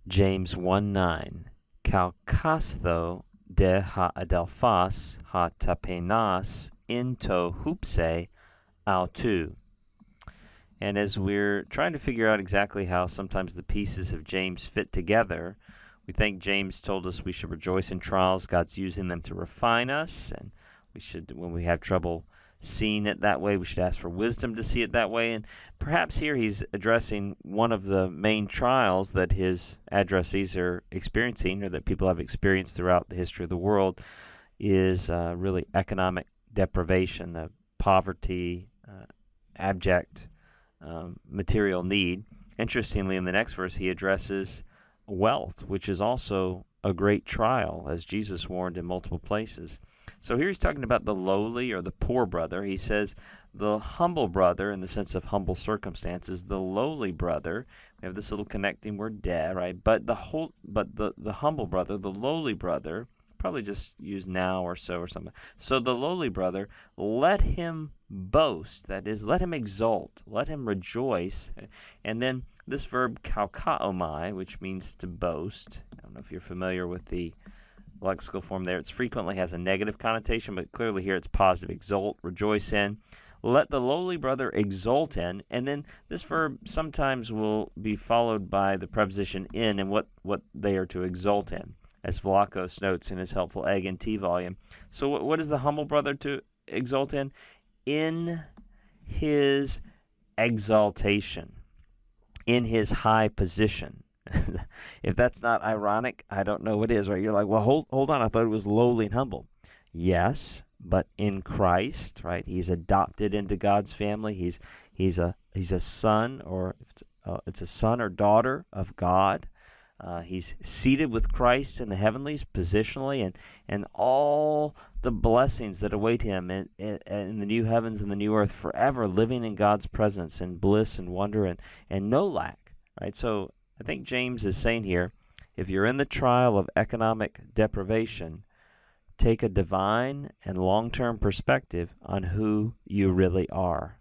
James 1:9. Kalkastho de ha adelphos ha tapenas into hupse autou. And as we're trying to figure out exactly how sometimes the pieces of James fit together, we think James told us we should rejoice in trials. God's using them to refine us, and we should, when we have trouble seeing it that way, we should ask for wisdom to see it that way. And perhaps here he's addressing one of the main trials that his addressees are experiencing, or that people have experienced throughout the history of the world, is really economic deprivation, the poverty, abject material need. Interestingly, in the next verse, he addresses wealth, which is also a great trial, as Jesus warned in multiple places. So here he's talking about the lowly or the poor brother. He says the humble brother, in the sense of humble circumstances, the lowly brother. We have this little connecting word "de," right? But the humble brother, the lowly brother, probably just use now or so or something. So the lowly brother, let him boast, that is, let him exult, let him rejoice. And then this verb kalkaomai, which means to boast. I don't know if you're familiar with the lexical form there. It frequently has a negative connotation, but clearly here it's positive. Exult, rejoice in. Let the lowly brother exult in. And then this verb sometimes will be followed by the preposition in and what they are to exult in, as Vlachos notes in his helpful Egg and Tea volume. So what is the humble brother to exult in? In his exaltation, in his high position. If that's not ironic, I don't know what is, right? You're like, well, hold on, I thought it was lowly and humble. Yes, but in Christ, right? He's adopted into God's family. He's a son, or it's a son or daughter of God. He's seated with Christ in the heavenlies positionally, and all the blessings that await him in the new heavens and the new earth, forever living in God's presence in bliss and wonder and no lack, right? So I think James is saying here, if you're in the trial of economic deprivation, take a divine and long-term perspective on who you really are.